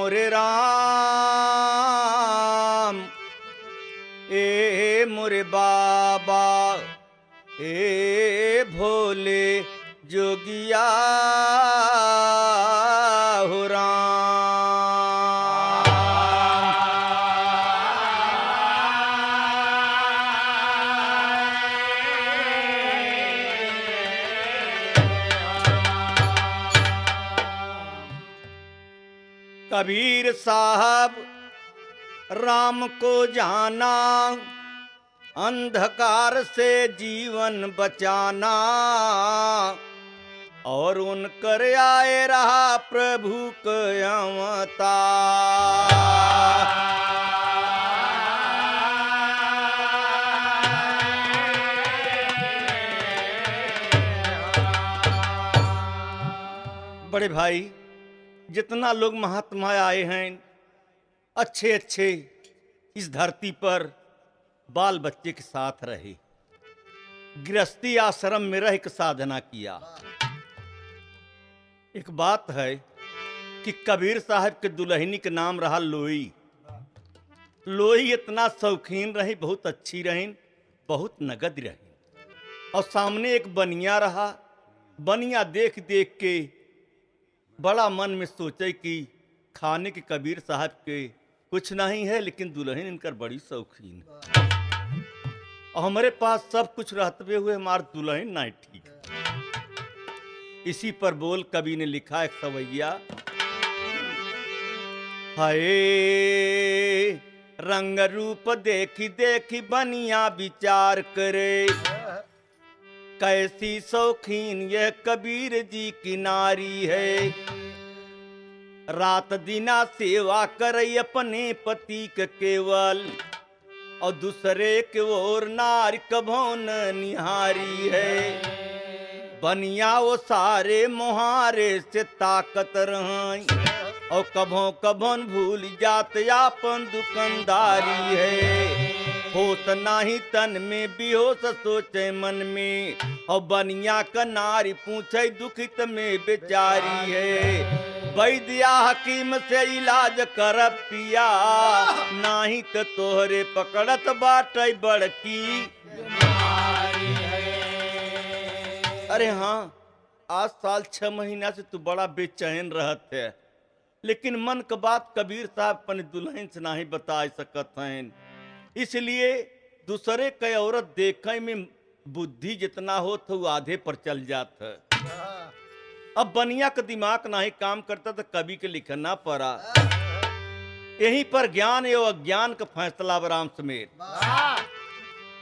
मोरे राम, ए मोरे बाबा, ए भोले जोगिया हो कबीर साहब राम को जाना, अंधकार से जीवन बचाना, और उनकर आए रहा प्रभु कयमता। बड़े भाई, जितना लोग महात्मा आए हैं अच्छे अच्छे, इस धरती पर बाल बच्चे के साथ रहे, गृहस्थी आश्रम में रह के साधना किया। एक बात है कि कबीर साहब के दुल्हनी के नाम रहा लोई। लोई इतना शौकीन रही, बहुत अच्छी रही, बहुत नगद रही, और सामने एक बनिया रहा। बनिया देख देख के बड़ा मन में सोचे कि खाने के कबीर साहब के कुछ नहीं है, लेकिन दुल्हन इनकर बड़ी शौकीन है, और हमारे पास सब कुछ रहते हुए हमार दुल्हन नहीं ठीक। इसी पर बोल कवि ने लिखा एक सवैया, हाय रंग रूप देखी देखी बनिया विचार करे, कैसी शौकीन यह कबीर जी की नारी है। रात दिना सेवा करे अपने पति के केवल, और दूसरे के ओर नारी कभो न निहारी है। बनिया वो सारे मुहारे से ताकत रही, और कभो कभोन भूल जात आपन दुकानदारी है। होश नाही तन में बेहोश सोचे मन में, और बनिया का नारी पूछे दुखित में बेचारी है। वैद्या हकीम से इलाज कर पिया, नाही तो तोहरे पकड़त बाटे बड़की बीमारी है। अरे हाँ, आज साल 6 महीना से तू बड़ा बेचैन रहत है, लेकिन मन का बात कबीर साहब अपने दुल्हन से नहीं बता सकत हैं। इसलिए दूसरे कई औरत देखे में बुद्धि जितना हो तो आधे पर चल जाता। अब बनिया का दिमाग नहीं काम करता तो कवि के लिखना पड़ा। यहीं पर ज्ञान एवं अज्ञान का फैसला राम समेत।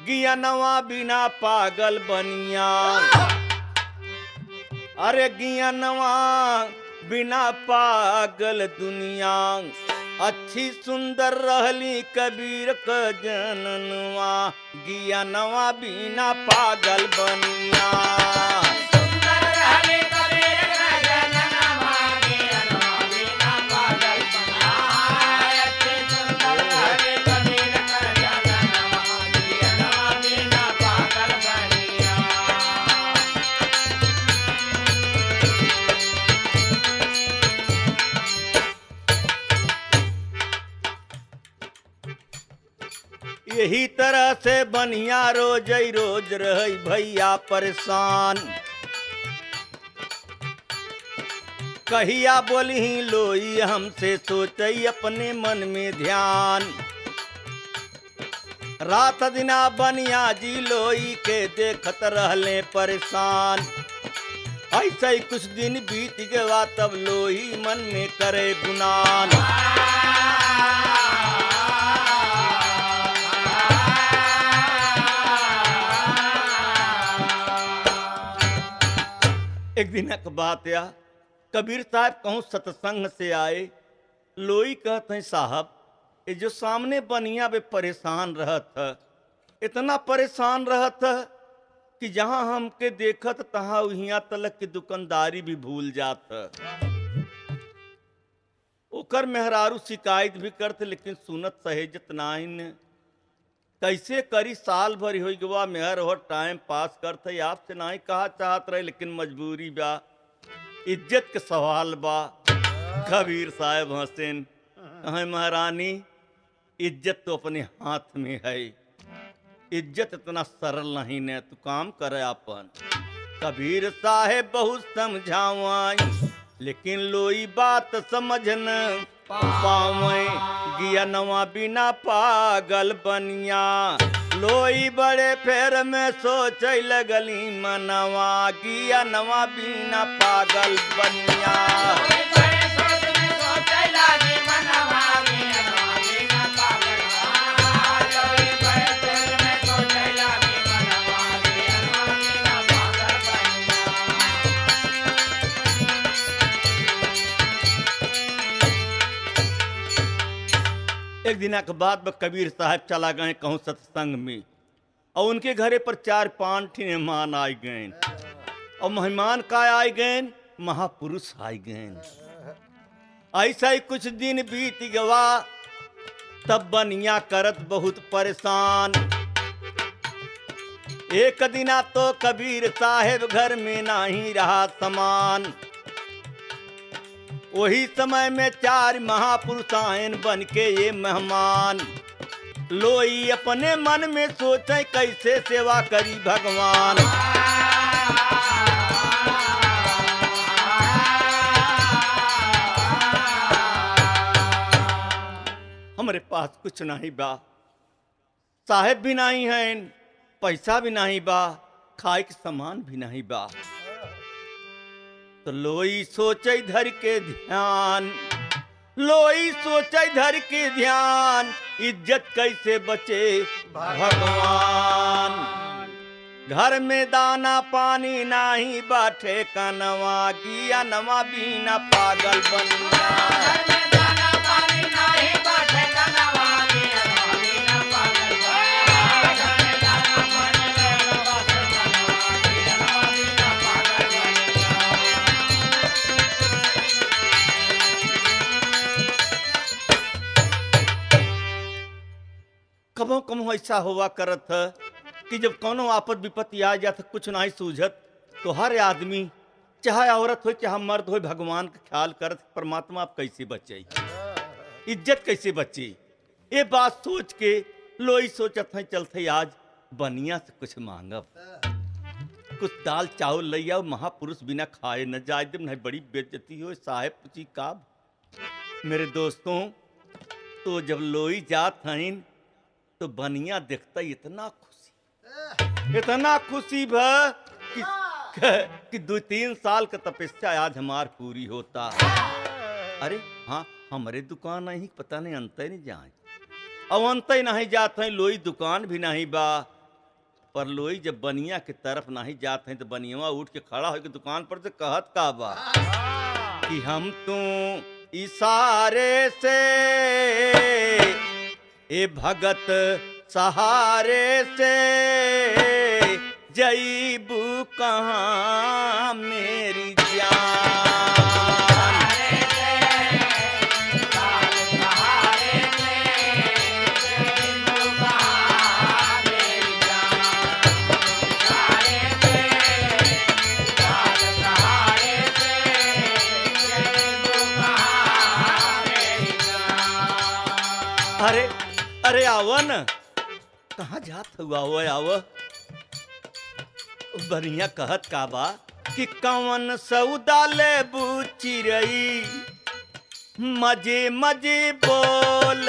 ज्ञानवा बिना पागल बनिया, अरे ज्ञानवा बिना पागल दुनिया। अच्छी सुंदर रहली कबीर का जननवा, ज्ञानवा बिना पागल बनिया। यही तरह से बनिया रोज ही रोज रही भैया परेशान। कहिया बोली ही लोई हमसे सोचे अपने मन में ध्यान। रात दिना बनिया जी लोई के देखत रहले परेशान। ऐसे ही कुछ दिन बीत गया तब लोई मन में करे गुनान। एक दिन की बात या कबीर साहब कहूँ सत्संग से आए। लोई कहते हैं साहब ये जो सामने बनिया बे परेशान रहत है, इतना परेशान रहत है कि जहाँ हमके देखत तहाँ वहिया तलक की दुकानदारी भी भूल जात है। ओकर मेहरारू शिकायत भी करते लेकिन सुनत सहेजत नाइन। कैसे करी, साल भर हो गवा मेहर हो टाइम पास करते, आपसे नहीं कहा चाहत रहे लेकिन मजबूरी बा, इज्जत के सवाल बा। कबीर साहब हसन कहें महारानी इज्जत तो अपने हाथ में है, इज्जत इतना सरल नहीं ने, तू काम करे अपन। कबीर साहेब बहुत समझावाई लेकिन लोई बात समझ न पावे। गिया नवा बिना पागल बनिया, लोई बड़े फेर में सोच लगली मनवा। गिया नवा बिना पागल बनिया, एक दिन के बाद में कबीर साहब चला गए कहूँ सत्संग में, और उनके घरे पर 4-5 मेहमान आए गए। और मेहमान का आए गए, महापुरुष आए गए। ऐसा ही कुछ दिन बीत गवा, तब बनिया करत बहुत परेशान। एक दिना तो कबीर साहेब घर में नहीं रहा समान। वही समय में 4 महापुरुष आयन बन के ये मेहमान। लोई अपने मन में सोचे कैसे सेवा करी भगवान। हमारे पास कुछ नहीं बा, साहेब भी नहीं है, पैसा भी नहीं बा, खाए के सामान भी नहीं बा। तो लोई सोचे धर के ध्यान, लोई सोचे धर के ध्यान, इज्जत कैसे बचे भगवान। घर में दाना पानी नहीं बाटे कनवा। गिया नवा बिना पागल बनिया, कबो कबो ऐसा हुआ करत है कि जब कोनो आपद विपत्ति आ जात कुछ नहीं सूझत, तो हर आदमी चाहे औरत हो चाहे मर्द हो भगवान का ख्याल करत परमात्मा आप कैसे बचे, इज्जत कैसे बचे। ये बात सोच के लोई सोचत है चलते आज बनिया से कुछ मांगब, कुछ दाल चावल ले आओ। महापुरुष बिना खाए न जाए दे, नहीं बड़ी बेइज्जती हो। साहेब पूछी का मेरे दोस्तों, तो जब लोई जात हैं तो बनिया देखता इतना खुशी भ कि 2-3 साल का तपस्या आज हमार पूरी होता। अरे हाँ, हमारे दुकान नहीं, पता नहीं अंत नहीं जाए, अब अंत नहीं जाते हैं। लोई दुकान भी नहीं बा, पर लोई जब बनिया के तरफ नहीं जाते हैं तो बनिया उठ के खड़ा होकर दुकान पर से कहत का बा कि हम तू इशारे से ए भगत सहारे से जईबू कहाँ मेरी जान। अरे अरे आव न, कहाँ जात हुआ हो आव। बनिया कहत का बा कि कवन सौदा ले चिरई, मजे मजे बोल।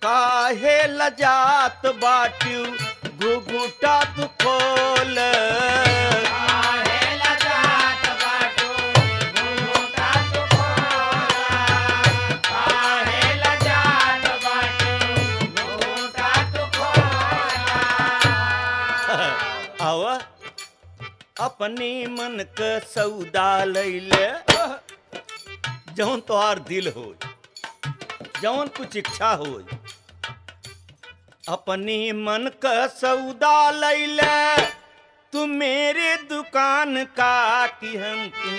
काहे लजात बाटू घुघुटा तू खोल। काहे लजात बाटू घुघुटा तू खोल। काहे लजात बाटू घुघुटा तू खोल। आवा अपनी मन का सौदा लैले, जौन तोहार दिल हो, जौन कुछ इच्छा हो, अपनी मन का सौदा लैले तू मेरे दुकान का कि हम तुम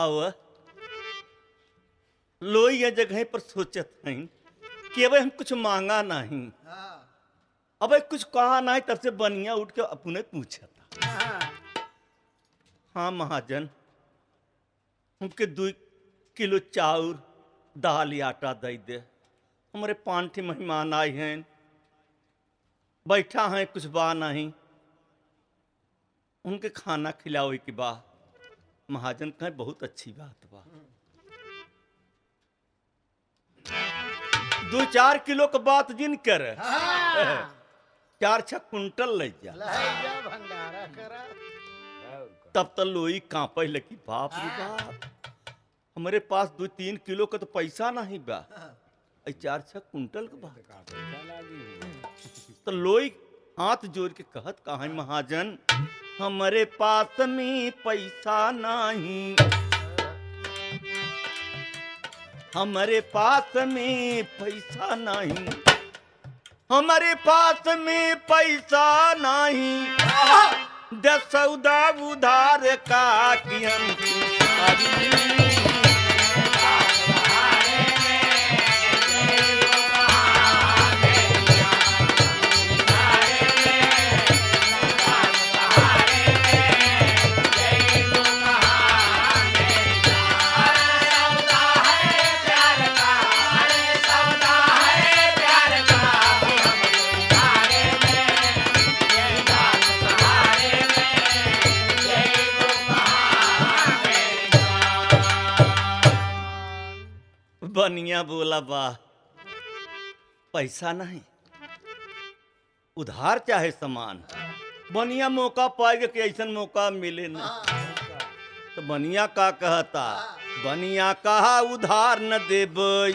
आव लोई ये जगह पर सोचत हैं कि अब हम कुछ मांगा नहीं, अब कुछ कहा नहीं, तब से बनिया उठ के अपने पूछता। हाँ महाजन, हमके 2 किलो चाउर दाल आटा दे दे, हमारे 5 मेहमान आए हैं, बैठा हैं, कुछ बा नहीं, उनके खाना खिलाओ की बा। महाजन कहे बहुत अच्छी बात बा, 2-4 किलो के बात जिन कर 4-6 कुंटल ले जा। तब तक लोई कांपे लगी, बाप रे बाप, हमारे पास 2-3 किलो का तो पैसा नहीं बा, 4-6 कुंटल के बात। तो लोई हाथ जोड़ के कहत कहा महाजन, हमारे पास में पैसा नहीं, हमारे पास में पैसा नहीं, हमारे पास में पैसा नहीं, 10 सौदा उधार का कि हम बनिया बोला, बा पैसा नहीं, उधार चाहे सामान। बनिया मौका पाएगा कि ऐसा मौका मिले ना। तो बनिया का कहता, बनिया कहा उधार न देबई।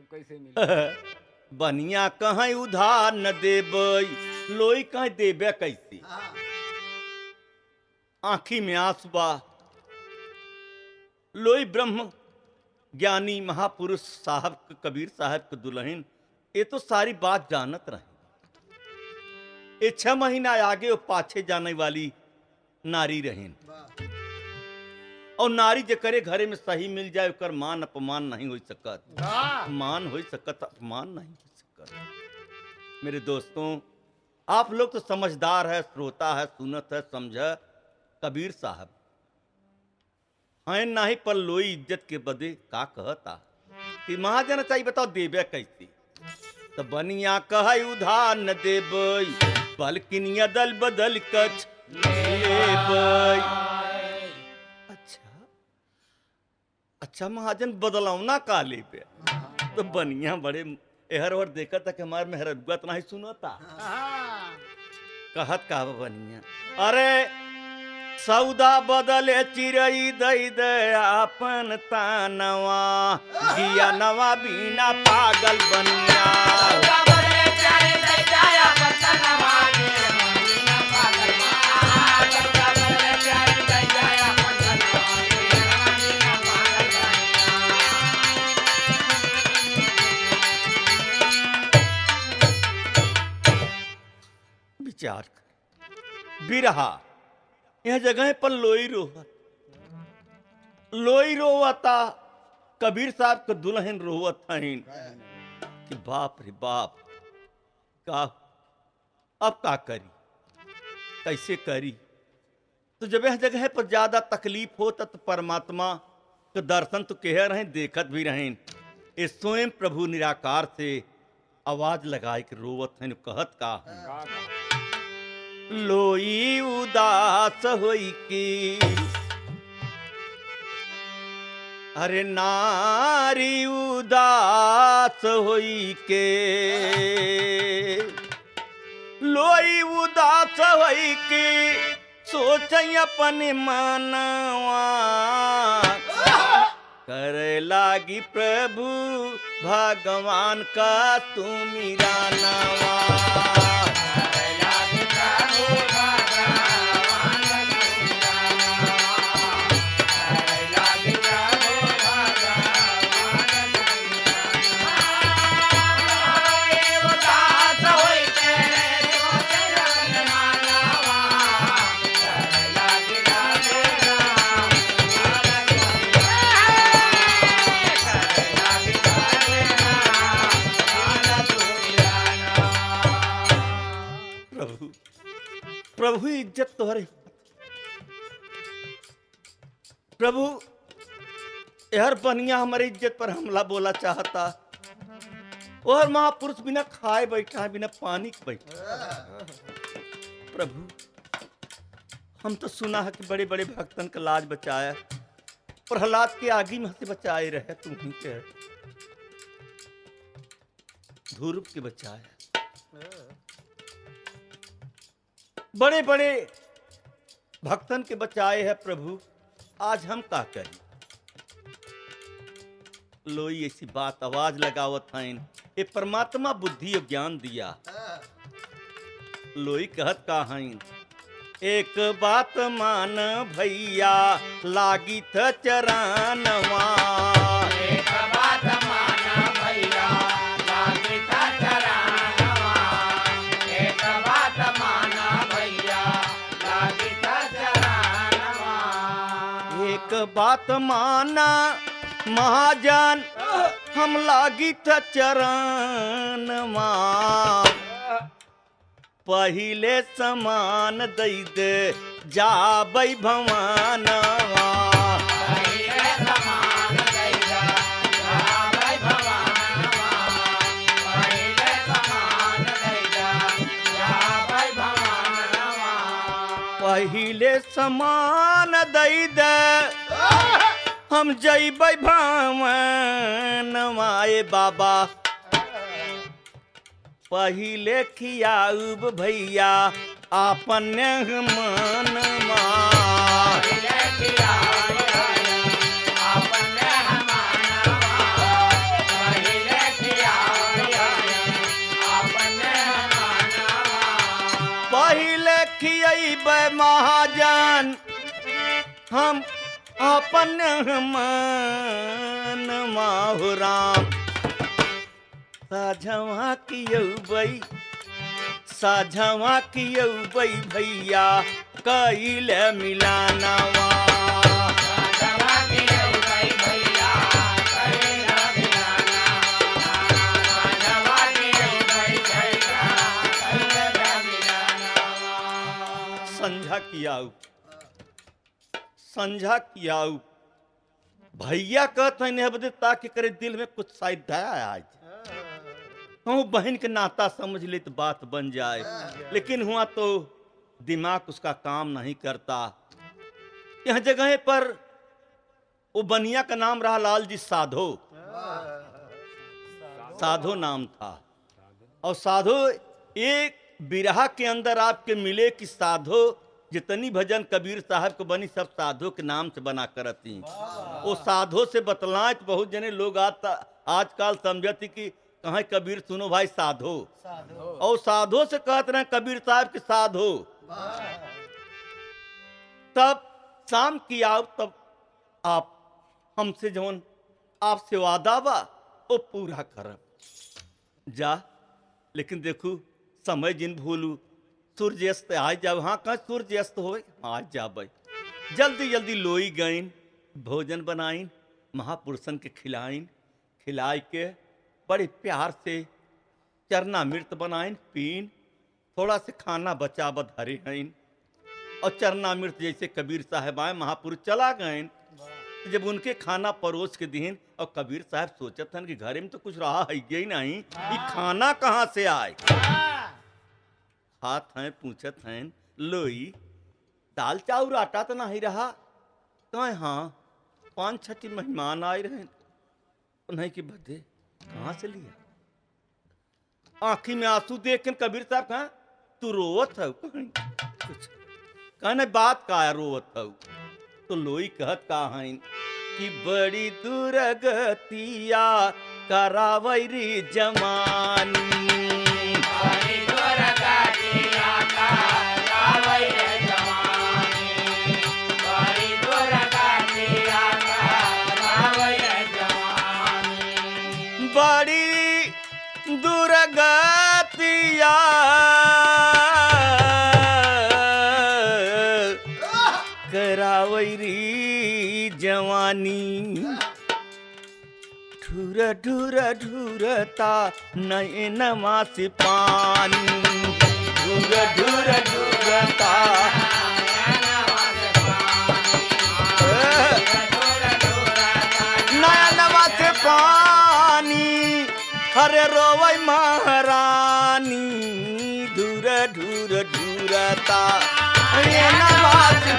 कैसे मिले? बनिया कहीं उधार न देबई, लोई कहीं देबे कैसे। आंखी में आंसू बा। लोई ब्रह्म ज्ञानी महापुरुष साहब कबीर साहब के दुल्हन, ये तो सारी बात जानत रहे। ये 6 महीना आगे वो पाछे जाने वाली नारी रहें, और नारी जे करे घरे में सही मिल जाए, ओकर मान अपमान नहीं हो सकत, मान हो सकत, अपमान नहीं हो सकत। मेरे दोस्तों, आप लोग तो समझदार है, श्रोता है, सुनत है, समझ। कबीर साहब हैं नहीं, पर लोई इज्जत के बदे का कहता कि महाजन चाहिए, बताओ देबे कैसे। तो बनिया कह उधार न देबई, बल्कि अदल बदल कछ लेबई। अच्छा महाजन, बदलौना का लेबे। तो बनिया बड़े एहर और देखा था कि हमारे मेहरबुआ तो नहीं सुनता। कहत का बनिया, अरे सौदा बदले चिरई दई दे अपन तानवा, गिया नवा बिना पागल बनिया। विचार कर, बिरहा यह जगह पर लोई रोवता, कबीर साहब के दुल्हन रोवत हईन कि बाप रे बाप, का अब का करी, कैसे करी। तो जब यह जगह पर ज्यादा तकलीफ होता तो परमात्मा के दर्शन तो कह रहे, देखत भी रहें। ये स्वयं प्रभु निराकार से आवाज लगाए के रोवत हैं, कहत का लोई उदास होई की, अरे नारी उदास होई के, लोई उदास होई के, सोच अपन मनवा, करे लागी प्रभु भगवान का तू मेरा नवा। प्रभु इज्जत तोहरे प्रभु यार बनिया हमारे इज्जत पर हमला बोला चाहता और महापुरुष बिना खाए बैठा है बिना पानी के बैठा। प्रभु हम तो सुना है कि बड़े बड़े भक्तन का लाज बचाया, प्रहलाद के आगे में से बचाए रहे, तुम ही के ध्रुव के बचाया। बड़े बड़े भक्तन के बचाए है प्रभु, आज हम का करें। लोई ऐसी बात आवाज लगावत हैं, ये परमात्मा बुद्धि और ज्ञान दिया। लोई कहत का हैं, एक बात मान भैया लागी थ चरणवा, एक बात मान भैया लागी थ चरणवा, एक बात मान भैया लागी थ चरणवा, एक बात माना महाजन हम लागी थ चरणवा, पहिले समान दई दे जाबै भवानवा, पहिले समान दैया जाबै भवानवा, पहिले समान दैया जाबै भवानवा, पहिले समान दई दे हम जइबै भवानवा। ए बाबा पहिले खियाऊब भैया आपन मनमा, पहिले खियाऊब भैया आपन मनवा, पहिले खियाऊब भैया आपन मनवा, पहिले खियबै महाजन हम अपन मनमा हो राम। साझवा कियबै साझवा कियबै भैया कैले मिलानवा, साझवा कियबै भैया कैले मिलानवा, साझवा कियबै भैया कैले मिलानवा, संझा कियाऊ संझा कियाऊ भैया कहते हैं बदे ताकि करे दिल में कुछ शायद दया आज हम बहन के नाता समझ ले तो बात बन जाए, लेकिन हुआ तो दिमाग उसका काम नहीं करता। यह जगह पर वो बनिया का नाम रहा लाल जी साधो, साधो नाम था। और साधो एक बिरहा के अंदर आपके मिले कि साधो जितनी भजन कबीर साहब को बनी सब साधो के नाम से बना करती। वो साधो से बतलाए तो बहुत जने लोग आजकल समझती कि कहाँ कबीर सुनो भाई साधो, और साधो से कहते रहे कबीर साहब के साधो। तब शाम की आओ तब आप हमसे जौन आपसे वादा बा वो पूरा करब जा, लेकिन देखू समय जिन भूलू सूर्य अस्त आ जाओ। हाँ कहाँ सूर्य अस्त हो आज जाब जल्दी जल्दी लोई गईन भोजन बनाइन महापुरुषन के खिलाइन, खिलाए के बड़े प्यार से चरना मृत बनाइन पीन, थोड़ा से खाना बचा बद हरे हईन। और चरना मृत जैसे कबीर साहब आए महापुरुष चला गए, जब उनके खाना परोस के दीन और कबीर साहब सोचत हन कि घरे में तो कुछ रहा है ही नहीं, ये खाना कहाँ से आए। हाथ हैं पूछत हैं लोई दाल चाउर आटा तो नहीं रहा कहाँ। हाँ 5-6 मेहमान आए रहे, नहीं कि बदे कहाँ से लिया। आंखी में आंसू देख के कबीर साहब कहा तू रोवत है कुछ कहने बात का है रोवत है। तो लोई कहत का है कि बड़ी दुर्गतिया करावरी जमानी, बड़ी दुर्गतिया करावरी जमानी, बड़ी दुर्गतिया करावरी जमानी, बड़ी दुर्गतिया करावरी जवानी। ढूर ढूर ढूरता नयनमा से पानी, ढूर ढूर ढूर ढूरता नयनवा से पानी हरे रोवै महारानी ढूर ढूर ढूरता नयनवा से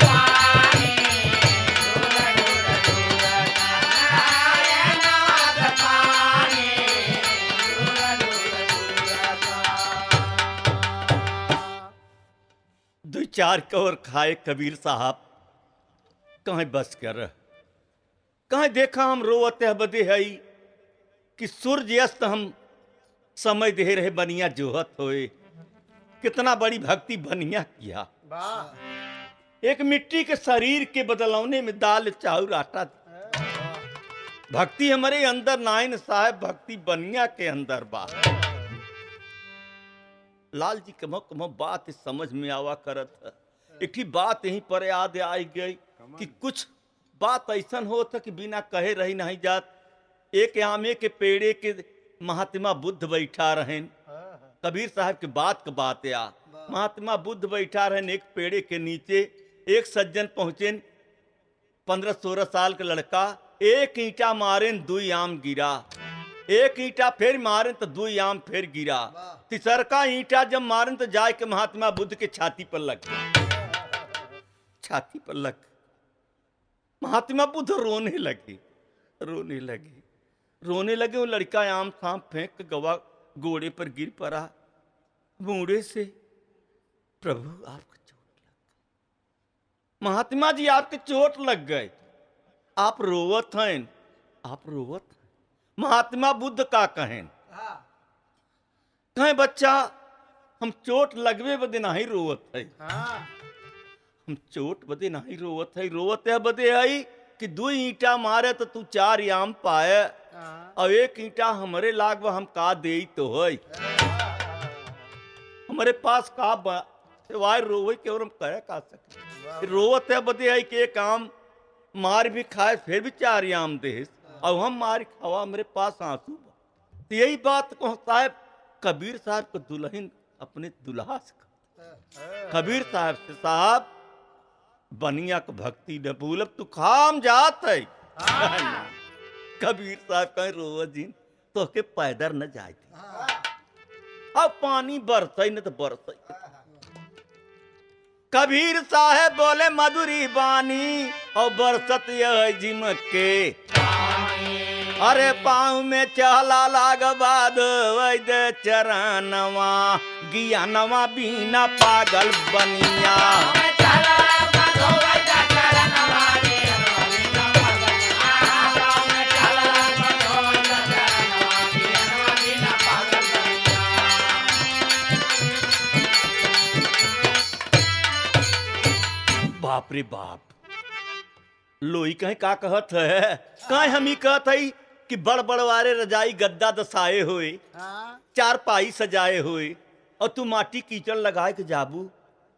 दो चार कवर खाए कबीर साहब कहाँ बस कर कहाँ देखा हम रोवत बदे है कि सूर्य अस्त हम समय दे रहे बनिया जोहत होए कितना बड़ी भक्ति बनिया किया एक मिट्टी के शरीर के बदलौने में दाल चाउर आटा भक्ति हमारे अंदर नाइन साहब भक्ति बनिया के अंदर बा लाल जी कमो कमो बात समझ में आवा करत एक ही बात यहीं पर याद आई गई कि कुछ बात ऐसा हो था कि बिना कहे रही नहीं जात एक आमे के पेड़े के महात्मा बुद्ध बैठा रहें कबीर साहब के बात का बात या महात्मा बुद्ध बैठा रहें एक पेड़े के नीचे एक सज्जन पहुंचे 15-16 साल का लड़का एक ईंटा मारे 2 आम गिरा एक ईंटा फिर मारे तो 2 आम फिर गिरा तीसर का ईंटा जब मारे तो जाए के महात्मा बुद्ध के छाती पर लग छाती पर लग महात्मा बुद्ध रोने लगे वो लड़का आम थाम फेंक के गवा घोड़े पर गिर पड़ा बूढ़े से प्रभु आपको चोट लग महात्मा जी आपके चोट लग गए आप रोवत हैं महात्मा बुद्ध का कहें कहें बच्चा हम चोट लगवे बदे नहीं रोवत है हम चोट बदे नहीं रोवत है बदे आई कि 2 ईंटा मारे तो तू 4 आम पाए और 1 ईंटा हमारे लाग हम का दे तो है हमारे पास का सिवाय रोवे के और हम कह का सके रोवत है बदे आई कि एक आम मार भी खाए फिर भी 4 आम दे और हम मार खावा मेरे पास आंसू तो यही बात को साहब कबीर साहब को दुल्हन अपने दुल्हा से कबीर साहब से साहब बनिया को भक्ति न भूलब तू खाम जात है कबीर साहब कहीं रोवत जी तो के पैदर न जाए अब पानी बरसई न तो बरसई कबीर साहब बोले मधुरी बानी और बरसत यह जिमक के अरे पाँव में चला लाग बाद वैद चरणवा गिया नवा बीना पागल बनिया बाप रे बाप लोई कहीं का कहत है कहीं हम ही कहत है कि बड़ बड़ वारे रजाई गद्दा दसाए हुए 4 पाई सजाए हुए और तू माटी कीचड़ लगाए के जाबू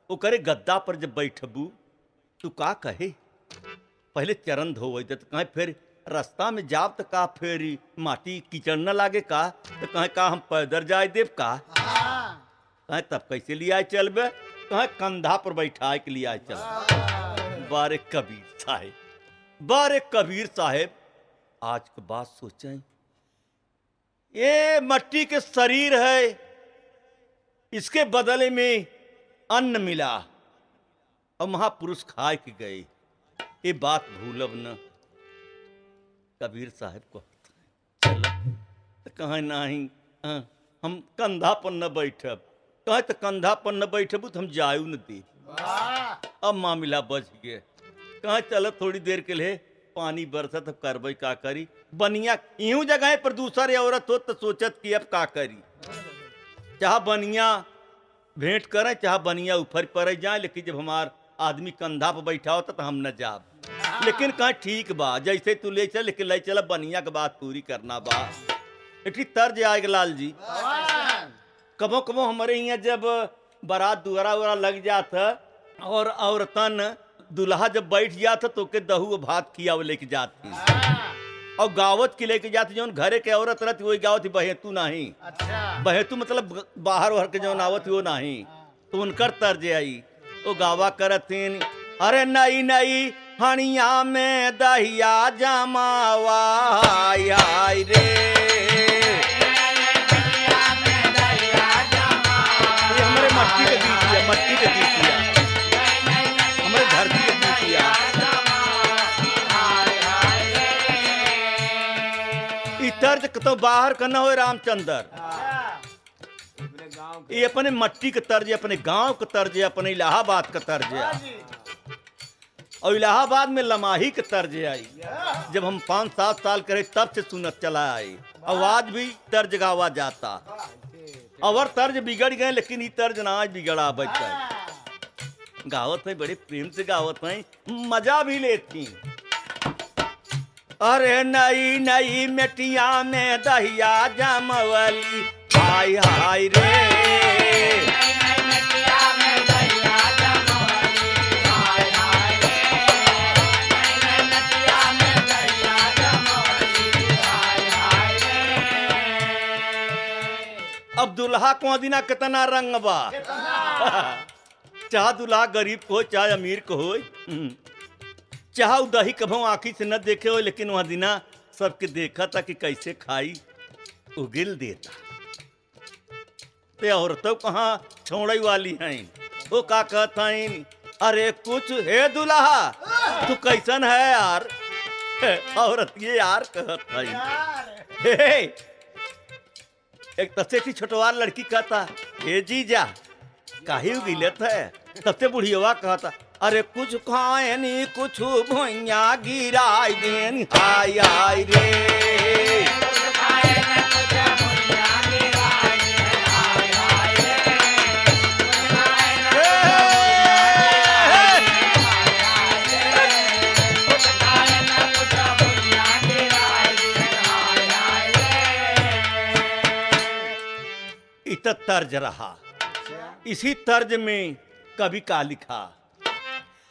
वो करे गद्दा पर जब बैठबू तू का कहे पहले चरण धोवे तो कहीं फिर रास्ता में जाब तो का फिर माटी कीचड़ न लागे का तो कहीं का हम पैदल जाए देव का कहीं तब कैसे लिए आए चलबे कहीं कंधा पर बैठाए के लिए आए चल बारे कबीर साहेब आज की बात सोचें ये मट्टी के शरीर है इसके बदले में अन्न मिला और महापुरुष खाए के गए ये बात भूलब न कबीर साहब को चलो तो कहें नहीं हम कंधा पर न बैठब कहें तो कंधा पर न बैठबू तो हम जायू न दे अब मामला बच गए कहें चलो थोड़ी देर के लिए पानी बरसत अब करबई का करी बनिया यूं जगह पर दूसरे औरत हो तो सोचत कि अब का करी चाह बनिया भेंट करें चाह बनिया ऊपर पड़ जाए लेकिन जब हमार आदमी कंधा पर बैठा होता तो हम न जाब लेकिन कहा ठीक बा जैसे तू ले चल लेकिन ले चल बनिया के बात पूरी करना बा एक तर्ज आएगा लाल जी कबो कबो हमारे यहाँ जब बारात दुआरा उरा लग जाता और औरतन दुल्हा जब बैठ जाता तो के दहू भात किया वो लेके जाती और गावत की लेके जाती जो घरे के औरत रहती वही गावत बहेतू नहीं बहेतू मतलब बाहर वाहर के जो आवत वो नहीं तो उनकर तर्ज आई वो गावा करतीन, अरे नई नई हणिया में दहिया जमावा आई रे। ये हमारे मट्टी के गीतिया, मट्टी के गीतिया, हमारे धरती के गीतिया। तर्ज तो बाहर का न हो रामचंद्र, ये अपने मट्टी का तर्ज, अपने गांव का तर्ज, अपने इलाहाबाद का तर्ज है। और इलाहाबाद में लमाही का तर्ज आई। जब हम 5-7 साल करे तब से सुनत चला आई। आवाज भी तर्ज गावा जाता, और तर्ज बिगड़ गए, लेकिन ये तर्ज ना आज बिगड़ा बच्चा। गावत है बड़े प्रेम से गावत है, मजा भी लेती। अरे नई नई मिट्टिया में दहिया जमवली हाय हाय रे। अब दुल्हा को दिना कितना रंग बा। चाहे दुल्हा गरीब को हो चाहे अमीर को हो, चाहे दही कभों आँखी से न देखे हो, लेकिन वह दिना सबके देखा था कि कैसे खाई उगिल देता। ते औरतों कहाँ छोड़ई वाली हैं, वो का कहता है, अरे कुछ है दुल्हा तू कैसन है यार। औरत ये यार कहता है। एक तसेठी छोटवार लड़की कहता, हे जीजा काहे उगिलत है। सबसे बुढ़िया कहता, अरे कुछ खाए नी कुछ भैया गिराई देन हाय हाय रे। इतना तर्ज रहा। इसी तर्ज में कभी का लिखा,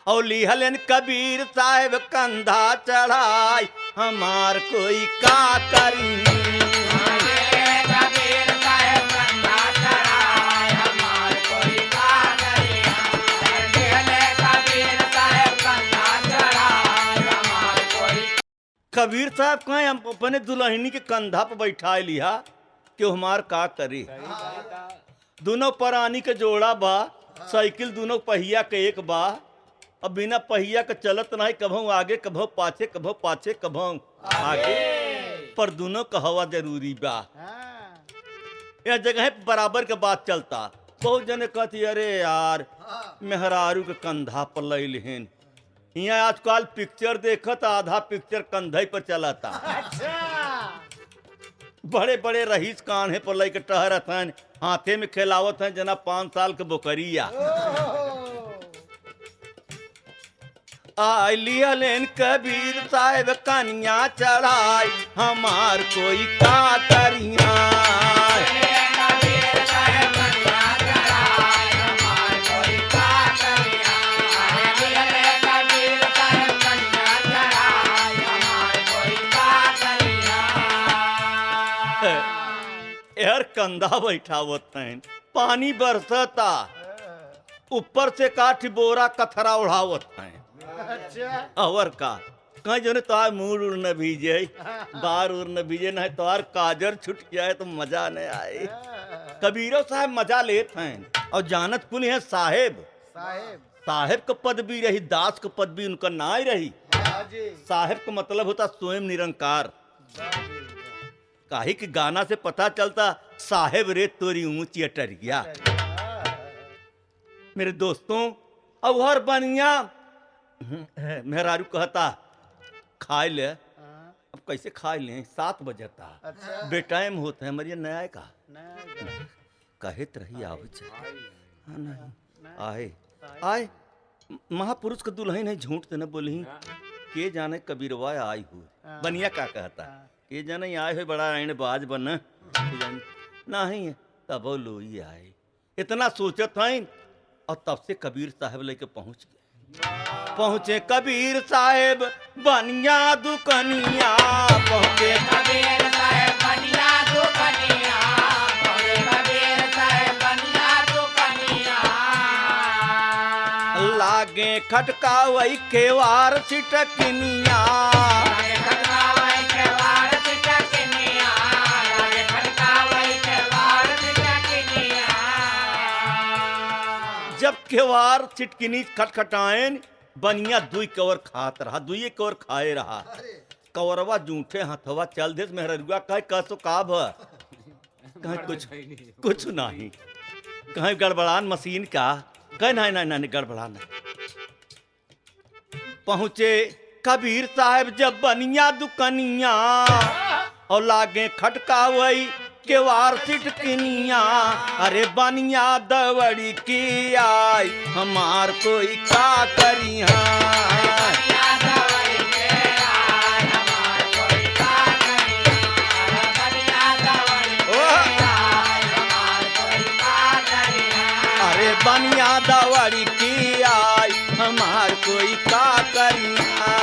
और लिहलन कबीर साहेब कंधा चढ़ाई हमार कोई का करी। कबीर साहेब कंधा चढ़ाई हमार कोई का करी। कबीर साहेब कंधा चढ़ाई हमार कोई। कबीर साहब कहें अपने दुल्हनी के कंधा पर बैठा लिया कि हमार का करी। दोनों प्राणी के जोड़ा बा, साइकिल दोनों पहिया के एक बा। अब बिना पहिया के चलत नहीं, कभों आगे कभों पाछे, कभों पाछे कभों आगे, पर दोनों का हवा जरूरी बा। यह जगह बराबर के बात चलता। बहुत जने कहती, अरे यार मेहरारू के कंधा पर ले लेन। यहाँ आजकल पिक्चर देखत, आधा पिक्चर कंधे पर चलाता। बड़े बड़े रईस कान्हे पर लेके टहरत हैं, हाथे में खिलावत हैं जना 5 साल के बोकरिया। लिया लेन कबीर साहेब कन्या चढ़ाई हमार कोई का करिया। यार कंधा बैठावत हैं, पानी बरसता, ऊपर से काठ बोरा कथरा उड़ावत हैं। और का कहीं जो तोहार मुंह उड़ न भीजे, बार उड़ न भीजे, नहीं तोहार काजर छुट जाए तो मजा नहीं आए। कबीरो साहब मजा लेते हैं, और जानत कुल है साहेब। साहेब का पद भी रही, दास का पद भी उनका ना ही रही। साहेब का मतलब होता स्वयं निरंकार। काहे कि गाना से पता चलता, साहेब रे तोरी ऊंची अटरिया। मेरे दोस्तों, अब हर बनिया मेहरारू कहता खाए ले। अब कैसे खाए ले, 7 बजता। अच्छा। बेटाइम होता है मरिया नया का कहत रही आवच। नहीं आए आए महापुरुष का दुल्हन है, झूठ तो न बोली। के जाने कबीरवा आई हो। बनिया का कहता, के जाने आए हो बड़ा आइन बाज बन नहीं, तब लोई आए। इतना सोचत है, और तब से कबीर साहब लेके पहुंच गए। पहुंचे कबीर साहेब बनिया दुकनिया, पहुंचे कबीर साहेब बनिया दुकनिया, पहुंचे कबीर साहेब बनिया दुकनिया। लागे खटकावई केवार सिटकनिया लागे खटकावई केवार सिटकनिया लागे खटकावई केवार सिटकनिया जब केवार सिटकनी खटखटाएन बनिया दुई कवर खात रहा दुई कवर खाए रहा कवरवा जूठे हथवा चल देस मेहरुआ कहे कसो काभ कहे कुछ नहीं कहे गड़बड़ान मशीन का कहे नहीं गड़बड़ान पहुंचे कबीर साहब जब बनिया दुकनिया और लागे खटकावई केवार सिटकनिया अरे बनिया दवड़ी की आई हमार कोई का करिया बनिया दवड़ी की आई हमार कोई का करिया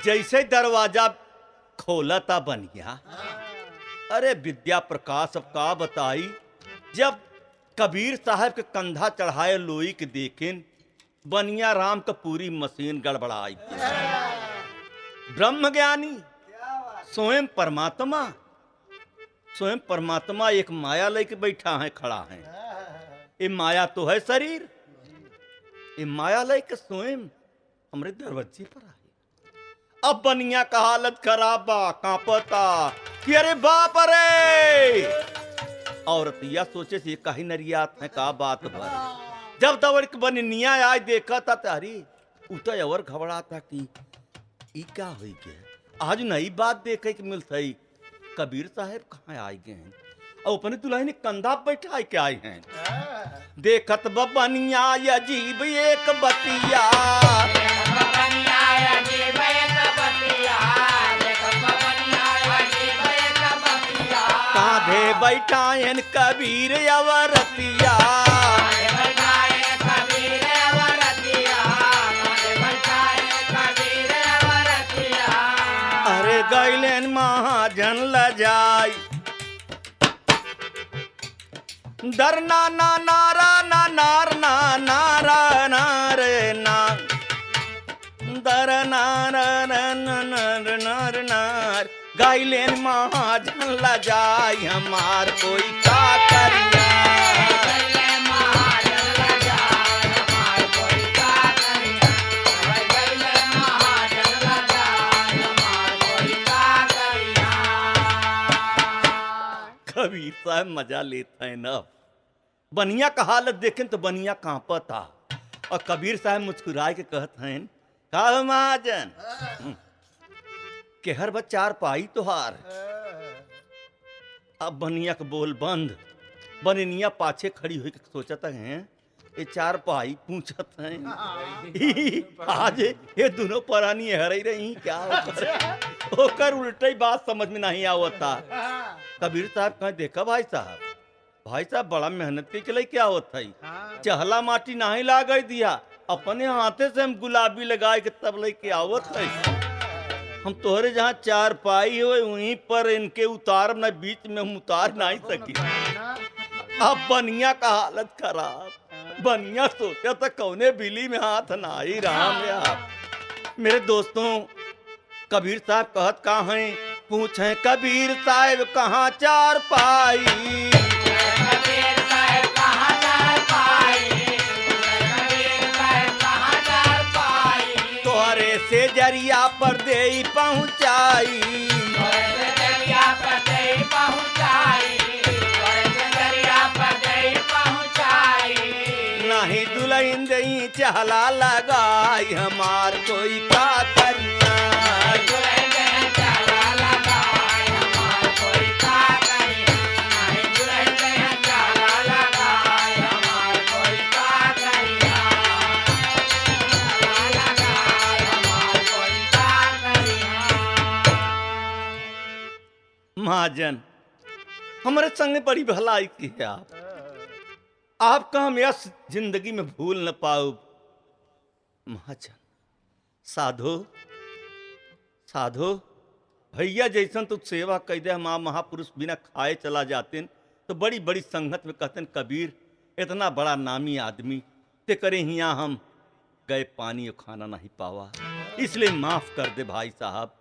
जैसे दरवाजा खोला था बनिया अरे विद्या प्रकाश अब का बताई जब कबीर साहब के कंधा चढ़ाए लोई के देखें बनिया राम का पूरी मशीन गड़बड़ाई ब्रह्म ज्ञानी स्वयं परमात्मा एक माया लेके बैठा है खड़ा है ये माया तो है शरीर ये माया लेके स्वयं हमरे दरवाजे पर आए अब बनिया का हालत खराब बा कांपता कि अरे बाप रे औरतिया सोचे से कहीं नरियात है का बात भर जब दवड़ बनिया आज देखा था तारी उतर और घबरा था कि ई क्या हुई के आज नई बात देखे कि मिलती कबीर साहब कहाँ आए गए हैं और अपने दुल्हन कंधा बैठा के आए हैं देखत बनिया अजीब एक बतिया कांधे बैठायन कबीर अवरतिया अरे गैलेन महाजन लजाई दरना ना नारा ना नार ना नारा नारे ना दर नार नार नार नार गाइलेन महाजन लजाई हमार कोई का करिया कबीर साहब मजा लेता है ना बनिया का हालत देखें तो बनिया कांपता और कबीर साहब मुस्कुराए के कहते हैं का महाजन के हर बच्चार पाई तोहार अब बनिया का बोल बंद बनिया पाछे खड़ी हुई सोचता है ये चार पाई पूछत हैं आज ये दोनों परानी हर रही क्या होकर उल्टे बात समझ में नहीं आवता कबीर साहब कहे देखा भाई साहब बड़ा मेहनत के लिए क्या होता है चहला माटी नहीं ला गई दिया अपने हाथे से हम गुलाबी लगाए के तब लेके आवत है हम तोहरे जहाँ चार पाई हुए वहीं पर इनके उतार न बीच में हम उतार नहीं सकी अब बनिया का हालत खराब बनिया सोचा था कौने बिली में हाथ ना ही राम यार मेरे दोस्तों कबीर साहब कहत कहाँ हैं पूछे कबीर साहब कहाँ चार पाई तोहरे से जरिया पर दे पहुँचाई नहीं दुल्हन दई चहला लगाई हमार कोई का करना महाजन हमारे संग बड़ी भलाई की है आपका हम यश जिंदगी में भूल न पाओ महाजन साधो साधो भैया जैसन तो सेवा कह दे, हम महापुरुष बिना खाए चला जाते तो बड़ी बड़ी संगत में कहते कबीर इतना बड़ा नामी आदमी ते करे हियाँ हम गए पानी और खाना नहीं पावा, इसलिए माफ कर दे भाई साहब।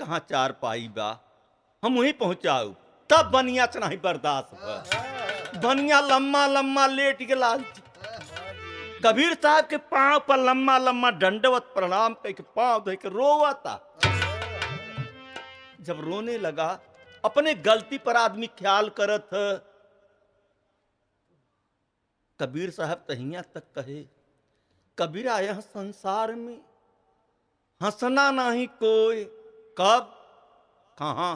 कहाँ चार पाई बा हम वहीं पहुंचाऊ, तब बनिया से नहीं बर्दाश्त बा। बनिया लम्मा लम्मा लेट के लाल कबीर साहब के पांव पर लम्मा लम्मा दंडवत प्रणाम करके पांव धो के रोवाता। जब रोने लगा अपने गलती पर आदमी ख्याल करत है। कबीर साहब तहिया तक कहे कबीरा यह संसार में हंसना नहीं कोई, कब कहाँ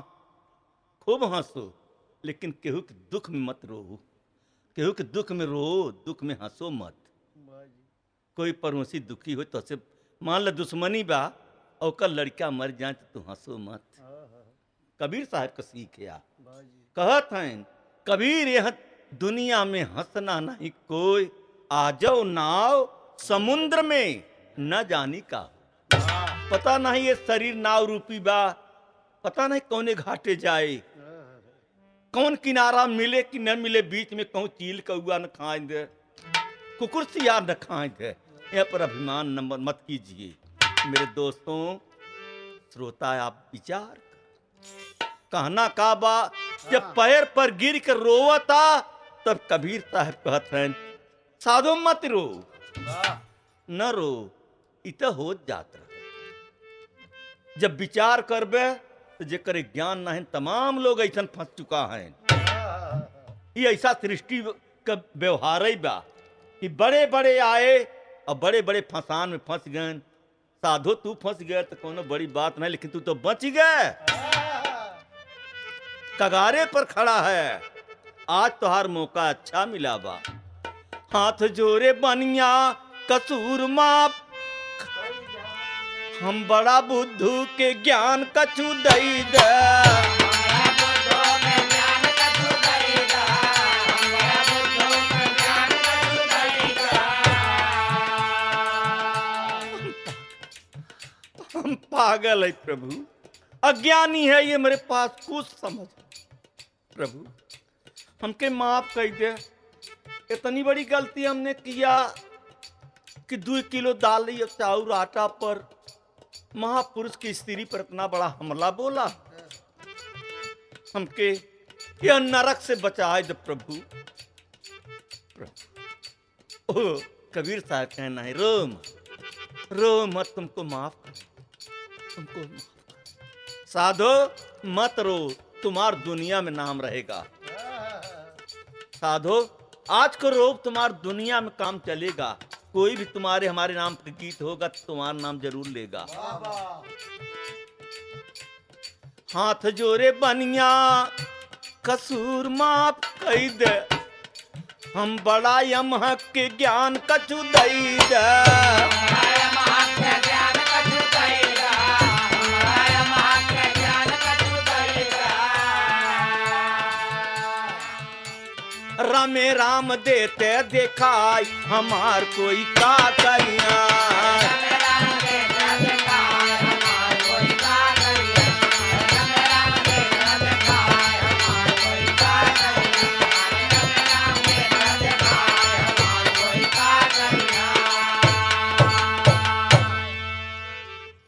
खूब हंसो लेकिन केहू के दुख में मत रो, केहू के दुख में रो दुख में हंसो मत। कोई पड़ोसी दुखी हो तो से मान ल दुश्मनी बा और कल लड़का मर जाए तो तू हंसो मत। कबीर साहब का सीखिया कहत हैं कबीर यह दुनिया में हंसना नहीं कोई, आ जाओ नाव समुद्र में न जानी का। पता नहीं ये शरीर नाव रूपी बा, पता नहीं कौने घाटे जाए, कौन किनारा मिले कि न मिले, बीच में कहूँ चील कौआ न खाए दे, कुकुर सियार न खाए दे। यहाँ पर अभिमान न मत कीजिए मेरे दोस्तों। श्रोता आप विचार कहना का बा, जब पैर पर गिर कर रोवता तब कबीर साहब कहते हैं साधो मत रो, न रो इत हो जात रहे। जब विचार करबे तो जेकर ज्ञान नहीं, तमाम लोग ऐसा फंस चुका है। ये ऐसा सृष्टि का व्यवहार ही बा कि बड़े बड़े आए और बड़े बड़े फंसान में फंस गए। साधो तू फंस गए तो कोनो बड़ी बात नहीं, लेकिन तू तो बच गए, कगारे पर खड़ा है। आज तोहार मौका अच्छा मिला बा, हाथ जोरे बनिया कसूर माप, हम बड़ा बुद्धू के ज्ञान कछु दई दे। हम पागल है प्रभु, अज्ञानी है ये, मेरे पास कुछ समझ। प्रभु हमके माफ कर दे, इतनी बड़ी गलती हमने किया कि 2 किलो दाल और चाउर आटा पर महापुरुष की स्त्री पर इतना बड़ा हमला बोला। हमके यह नरक से बचाए दे प्रभु। ओ कबीर साहब कहना है रो मत, रो मत, तुमको माफ कर, तुमको माफ कर। साधो मत रो, तुम्हार दुनिया में नाम रहेगा। साधो आज को रो, तुम्हार दुनिया में काम चलेगा। कोई भी तुम्हारे हमारे नाम पे गीत होगा तो तुम्हारा नाम जरूर लेगा। हाथ जोरे बनिया कसूर माफ कई दे, हम बड़ा यमहक के ज्ञान कछु दई दे। रामे राम देते देखाई, हमार कोई का करिया।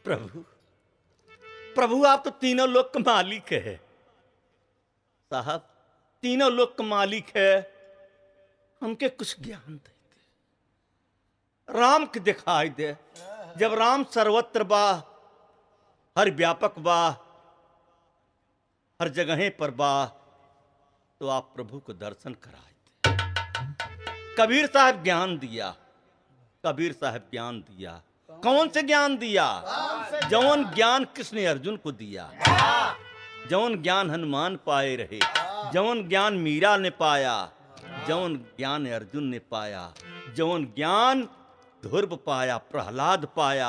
प्रभु प्रभु आप तो तीनों लोक के मालिक है साहब, तीनों लोक का मालिक है। हमके कुछ ज्ञान दे दे, राम के दिखाई दे। जब राम सर्वत्र बा, हर व्यापक बा, हर जगह पर बा, तो आप प्रभु को दर्शन कराए दे। कबीर साहब ज्ञान दिया, कबीर साहब ज्ञान दिया। कौन से ज्ञान दिया? जौन ज्ञान कृष्ण अर्जुन को दिया, जौन ज्ञान हनुमान पाए रहे, जौन ज्ञान मीरा ने पाया, जौन ज्ञान अर्जुन ने पाया, जौन ज्ञान ध्रुव पाया, प्रहलाद पाया।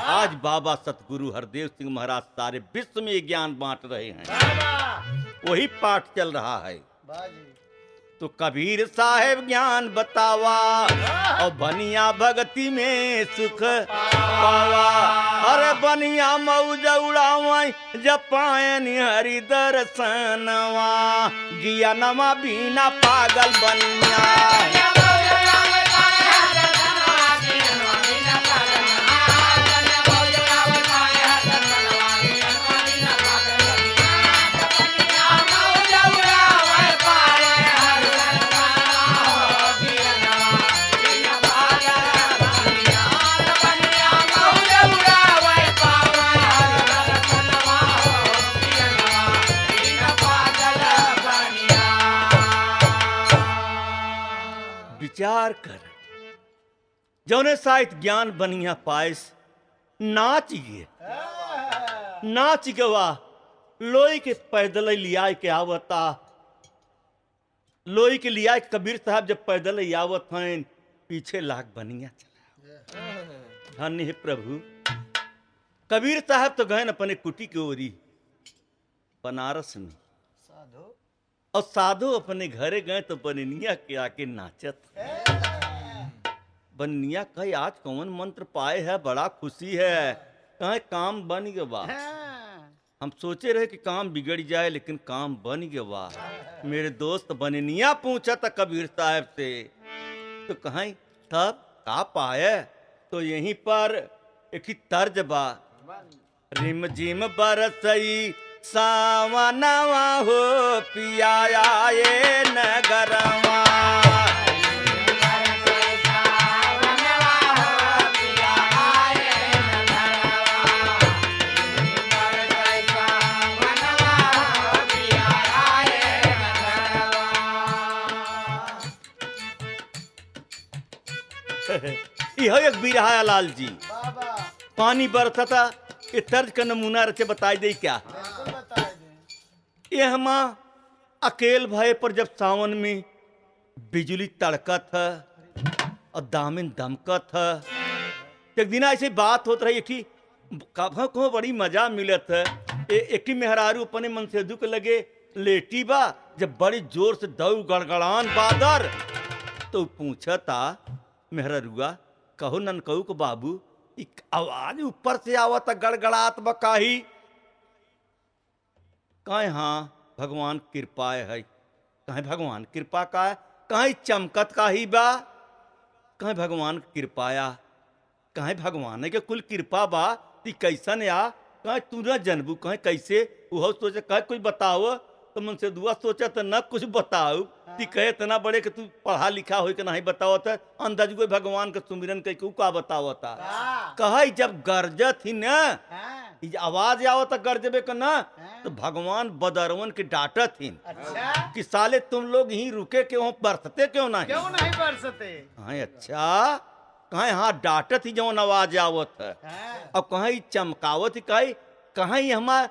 आज बाबा सतगुरु हरदेव सिंह महाराज सारे विश्व में ये ज्ञान बांट रहे हैं, वही पाठ चल रहा है। तो कबीर साहेब ज्ञान बतावा और बनिया भक्ति में सुख पावा। अरे बनिया मौज उड़ावा जब पायन हरि दर्शनवा गिया नमा बिना पागल बनिया। विचार कर जौने साहित्य ज्ञान बनिया पायस नाच गे नाच गवा लोई के पैदल लिया के आवता लोई के लिया कबीर साहब जब पैदल आवत हैं पीछे लाख बनिया चला। धन्य है प्रभु। कबीर साहब तो गए अपने कुटी की ओरी बनारस में और साधु अपने घरे गए तो बनिया के आके नाचत। बनिया कहे आज कौन मंत्र पाए है बड़ा खुशी है कहे काम बन गया। हम सोचे रहे कि काम बिगड़ जाए लेकिन काम बन गया। मेरे दोस्त बनिया पूछा था कबीर साहब से तो कहें तब का पाए तो यहीं पर एक ही तर्ज बा रिम झिम बरसई सावनवा हो पिया ये नगरवा। यह एक बिरहा लाल जी पानी बरसा था ये तर्ज का नमूना रचे बताई दे क्या। ये हम अकेल भय पर जब सावन में बिजली तड़कत है और दामिन दमकत है एक दिन ऐसे बात होत रही थी कहो बड़ी मजा मिलत है। एक मेहरारू अपने मन से दुख लगे लेटी बा जब बड़ी जोर से दऊ गड़गड़ान बादर तो पूछता मेहरारुआ कहो नन कहू को बाबू एक आवाज ऊपर से आवत गड़गड़ात बकाही कहे हाँ भगवान कृपा है कहे भगवान कृपा का है कहे चमकत का ही बा कहे भगवान कृपाया कहे भगवान के कुल कृपा बा ती कैसन या कहे तू न जनबू कहे कैसे वो सोचे कहे कुछ बताओ तो मन से दुआ सोचा तो न कुछ बताओ ती कहे इतना बड़े कि तू पढ़ा लिखा हो कि नहीं बताओ था अंदाज कोई भगवान के सुमिरन कह का बताओ था कहे जब गरजत ही न आवाज आओ तो गरजबे का ना तो भगवान बदरवन के डांटत ही कि साले तुम लोग यहीं रुके क्यों बरसते क्यों नहीं बरसते। हाँ अच्छा कहे हाँ डांटत ही जो आवाज आवत है और कहीं चमकावत ही कहीं हमार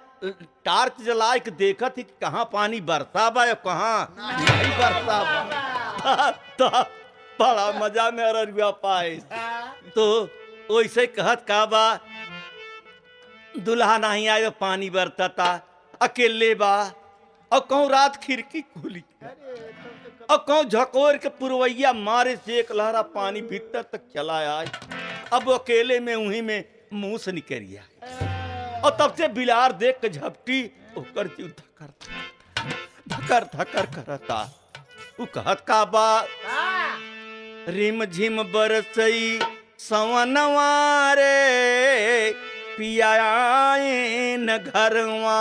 टार्च जला के देखत ही कहाँ पानी बरसा बा या कहाँ नहीं बरसा बा तो बड़ा मजा में अररुआ पाए तो वैसे कहत का बा दुल्हा नहीं आयो पानी बरता था अकेले बा और कहूँ रात खिड़की खुली और कहूँ झकोर के पुरवैया मारे से एक लहरा पानी भीतर तक चला आए अब अकेले में उन्हीं में मुंह से निकलिया और तब से बिलार देख के झपटी ओकर जीव धकर धकर करता वो कहत का बा रिम झिम बरसई सवनवा रे पिया न घरवा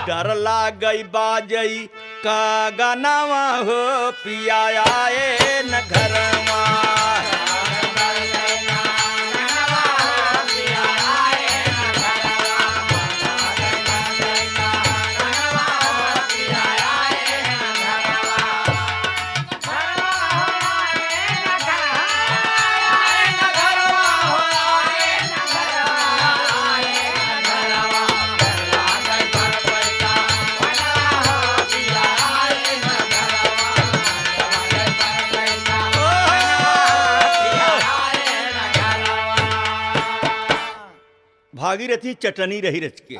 डर लागई बाजई का गनवा हो पिया न घरवा। भागीरथी चटनी रही रच के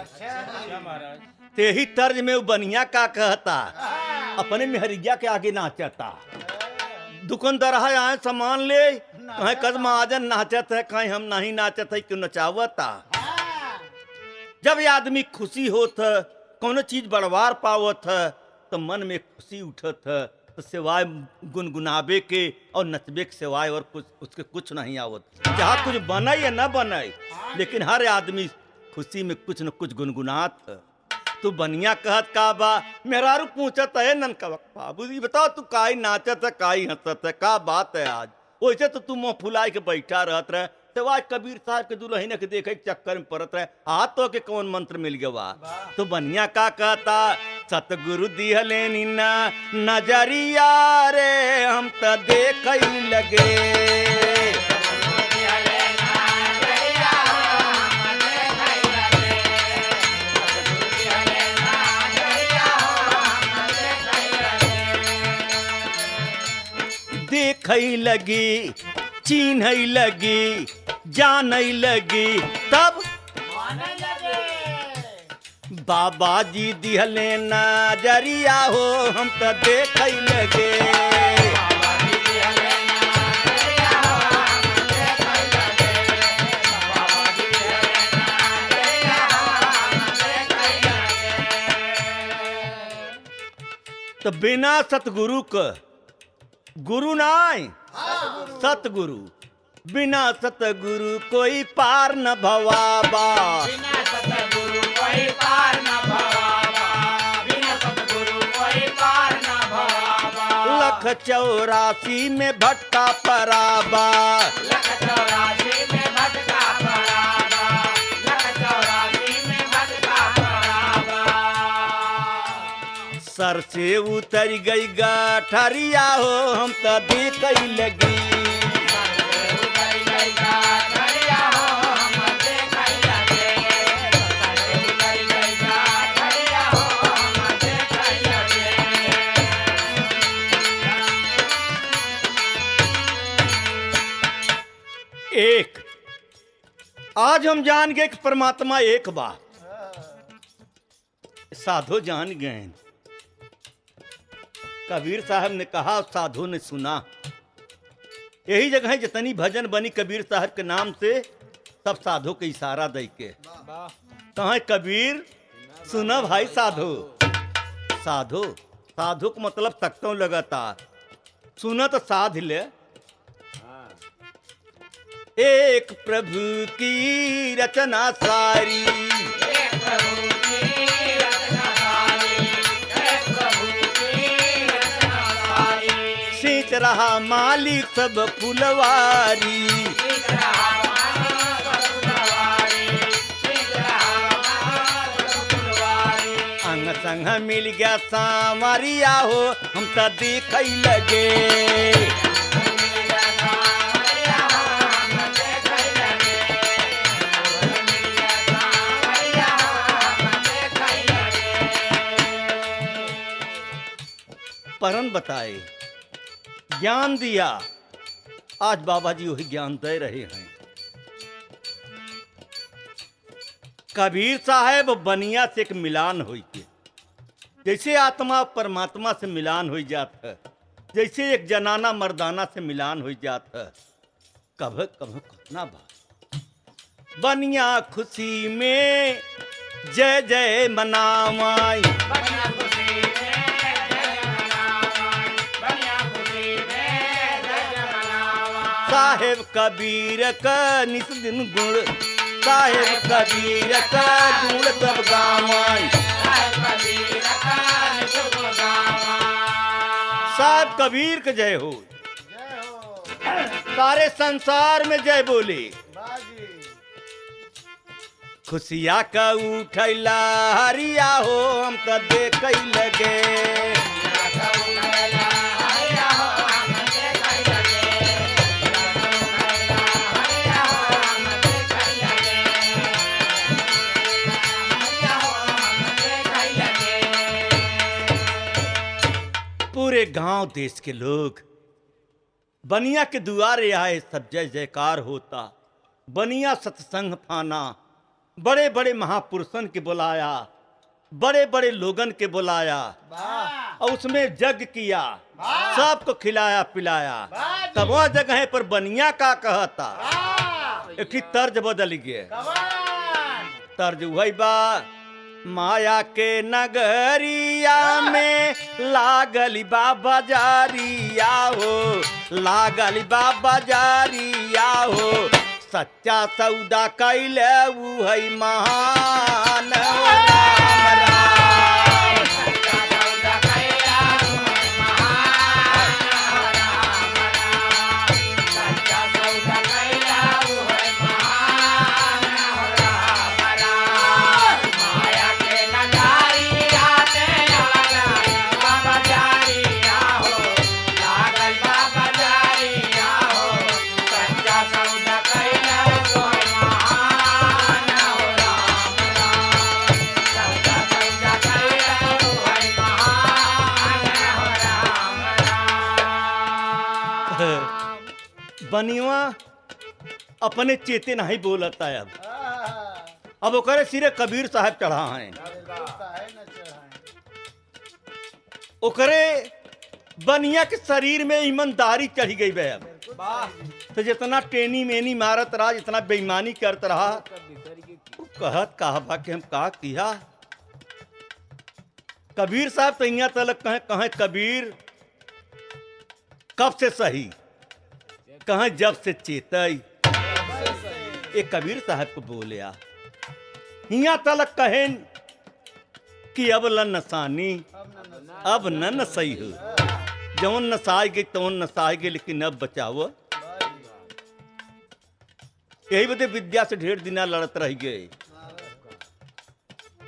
ते ही तर्ज में वो बनिया का कहता अपने मेहरिया के आगे नाचता। दुकानदार आए सामान ले, कहीं कदम आजन नाचत है, कहीं हम नहीं नाचत है, क्यों नचावता। जब ये आदमी खुशी होत है, कोनो चीज बड़वार पावत है, तो मन में खुशी उठत है, तो सिवाय गुनगुनाबे के और नचबे के सिवाय और कुछ उसके कुछ नहीं आवत। चाहे कुछ बने या न बने, लेकिन हर आदमी खुशी में कुछ न कुछ गुनगुनात है। तू बनिया कहत का बा, मेहरारू पूछत है ननका बाबूजी बताओ तू काई नाचत है, काई हंसत है, का बात है आज। वैसे तो तू मुंह फुलाए के बैठा रहत रहे, तो आज कबीर साहब के दुल्हन के देखे के चक्कर में पड़त रहे, हाथ तो के कौन मंत्र मिल गया। तो बनिया का कहता, सतगुरु दिहले नीना नजरिया रे, हम तो देख लगे। देख लगी, चिन्ह लगी, जान लगी, तब बाबा जी दिहले नजरिया हो, हम तो देख लगे। तो बिना सतगुरु का गुरु नाय, सतगुरु, बिना सतगुरु कोई पार न भवाबा। बिना सतगुरु कोई पार न भवाबा, बिना सतगुरु कोई पार न भवाबा। लख 84 में भटका पराबा, लख 84 में भटका पराबा, लख 84 में भटका पराबा। सर से उतर गई गठरिया हो, हम तो देख लगी। एक आज हम जान गए कि परमात्मा एक बा, साधु जान गए। कबीर साहब ने कहा, साधु ने सुना। यही जगह जितनी भजन बनी कबीर साहब के नाम से, सब साधु के इशारा दे के कहा कबीर सुना भाई साधु। साधु साधु का मतलब तख्तों लगातार सुना तो साध ले। एक प्रभु की रचना सारी, एक प्रभु की रचना सारी, एक प्रभु की रचना सारी। सींच रहा मालिक सब फुलवारी, सींच रहा मालिक सब फुलवारी, सींच रहा मालिक सब फुलवारी। अंग संग मिल गया सामरिया हो, हम तो देख लगे। परम बताए, ज्ञान दिया, आज बाबा जी वही ज्ञान दे रहे हैं। कबीर साहब बनिया से एक मिलान हुई के, जैसे आत्मा परमात्मा से मिलान हो जाता है, जैसे एक जनाना मर्दाना से मिलान हो जाता है। कभ कभ कहना बात बनिया खुशी में जय जय मनावाई, बनिया खुशी में जय मनावाई, बनिया खुशी में जय मनावाई। साहेब कबीर का निस दिन गुण, साहेब कबीर का गुण तब गावाई। साहेब कबीर का निस गुण गावाई। साहब कबीर का जय हो, सारे संसार में जय बोले। खुशिया का उठैला हरिया हो, हम तो देख लगे। पूरे गांव देश के लोग बनिया के दुआरे आए, सब जय जयकार होता। बनिया सत्संग फाना, बड़े बड़े महापुरुषन के बुलाया, बड़े बड़े लोगन के बुलाया और उसमें जग किया, सबको खिलाया पिलाया। तब वह जगह पर बनिया का कहता, एक ही तर्ज बदल गए। तर्ज वही बा, माया के नगरिया में लागल बा बाजारिया हो, लागल बा बाजारिया हो, सच्चा सौदा कैले ऊ है महान राम राम। सच्चा सौदा कैला महान राम राम। सच्चा सौदा कैला महान राम राम। माया के नगारिया में लागल बाबा जारिया हो, लागल बाबा जारिया हो, सच्चा सौदा कैला महान राम राम। सच्चा सौदा कैला महान राम राम। बनिया अपने चेते नहीं बोलता है। अब ओकरे सिरे कबीर साहब चढ़ा है, ओकरे बनिया के शरीर में ईमानदारी चढ़ी गई बे। अब तो जितना टेनी मेनी मारत रहा, जितना बेईमानी करत रहा, वो कहत कहा बा कि हम का किया। कबीर साहब तो यहाँ तलक कहें कबीर कब से सही, कहें जब से चेतई। एक कबीर साहब को बोलिया, हिया तलक कहें कि अब ल नसानी, अब न नसई हो, जौन नसाई गई तौन नसाई गई, लेकिन अब बचाओ। यही बदे विद्या से ढेर दिना लड़त रह गए,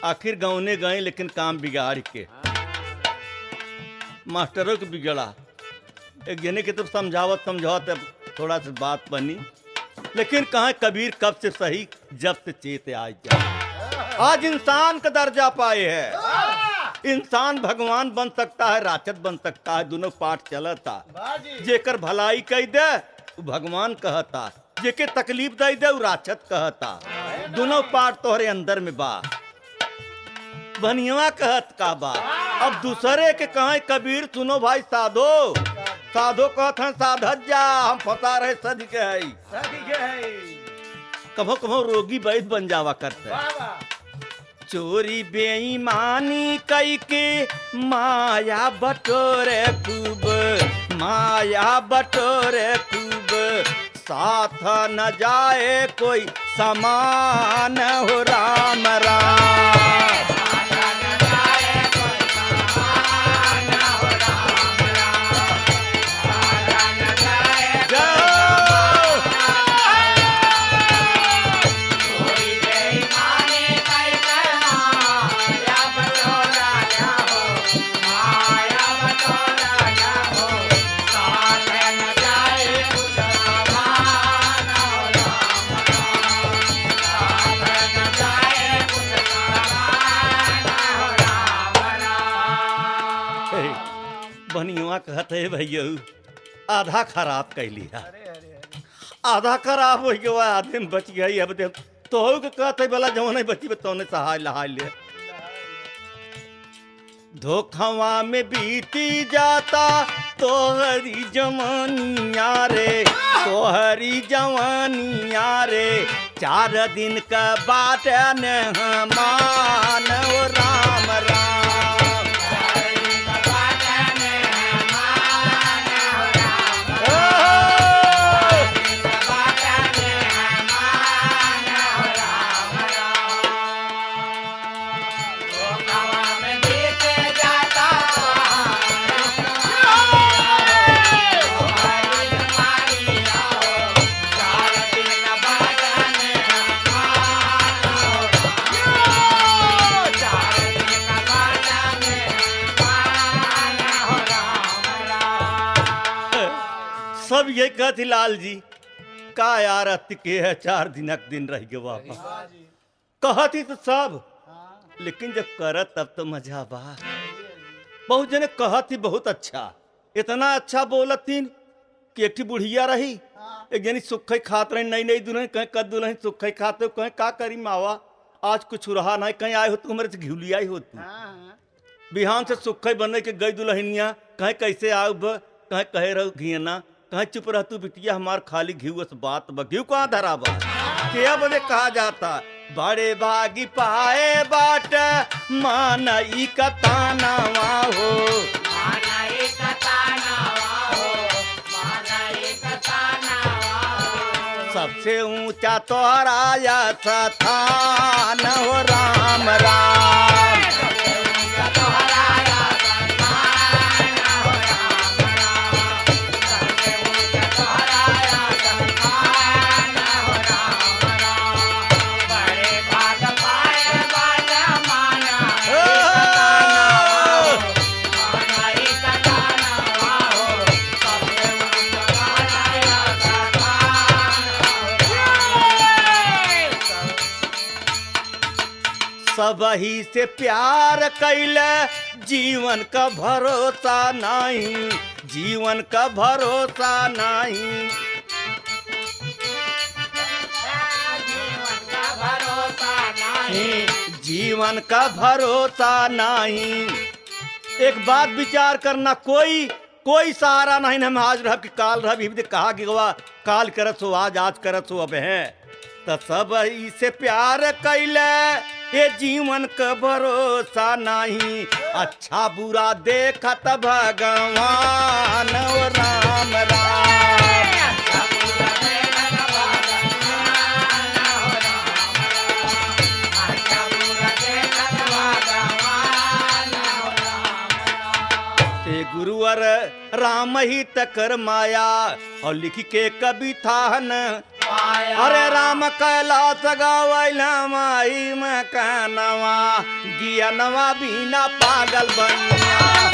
आखिर गाँवने गए, लेकिन काम बिगाड़ के मास्टरों को बिगड़ा। एक जने के तो समझावत समझावत थोड़ा सा बात बनी, लेकिन कहा कबीर कब से सही, जब से चेत आज जाए। आज इंसान का दर्जा पाए है, इंसान भगवान बन सकता है, राक्षस बन सकता है, दोनों पाठ चलता। जेकर भलाई कह दे वो भगवान कहता, जेके तकलीफ दे दे वो राक्षस कहता। दोनों पाठ तोहरे अंदर में बा। बनिया कहत का बा, अब दूसरे के कहे कबीर सुनो भाई साधो, साधो कहत हैं साधत जा, हम फंसा रहे सद के है। कभो कभो रोगी वैद बन जावा करते। चोरी बेईमानी कई के माया बटोरे खूब, माया बटोरे खूब, साथ न जाए कोई समान हो राम राम। बनिया कहते है भैया आधा खराब कह लिया, आधा खराब हो गया, आधे बच गई। अब देख तो कहते बोला जो नहीं बची तो सहाय लहा ले। धोखवा में बीती जाता तोहरी जवानिया रे, तोहरी जवानिया रे, 4 दिन का बाट न मान ओ राम राम। सब ये कहती लाल जी का यार के है 4 दिन रह गए वापस। कहती तो सब, लेकिन जब करत तब तो मजा बा। बहुत जने कहती बहुत अच्छा, इतना अच्छा बोलतीन कि एक बुढ़िया रही, एक जनी सुखे खात रही, नई नई दुल्हन कहीं कद दुल्हन सुखे खाते कहीं का करी मावा, आज कुछ रहा नहीं, कहीं आए हो तू हमारे से घिउली आई हो तू। हाँ, बिहान से सुखे बने के गई दुल्हनिया, कहीं कैसे आऊ ब, कहीं कहे रहो घियना, कहीं चुप रह तू बिटिया हमार खाली घिउ से बात ब, घिउ कहाँ धरा बा क्या बदे कहा जाता। बड़े भागी पाए बाट मान ई कतानावा हो, माना एक तानावा हो, माना एक तानावा हो। सबसे ऊंचा तोहरा या स्थान हो राम राम। सबही से प्यार कैले जीवन का भरोसा नहीं, जीवन का भरोसा नहीं। जीवन का भरोसा नहीं। एक बात विचार करना, कोई सहारा नहीं। हम आज रह कि काल रह भी कहा कि गवा काल करत हो आज, आज करत हो अब है। तो सब इसे प्यार कैले ये जीवन का भरोसा नहीं। अच्छा बुरा देखत भगवान ओ राम राम। ते गुरुवर राम ही तकर माया और लिख के कविता न अरे राम कैलाश गवैला माई मकानवा गियनवा बिना पागल बनिया।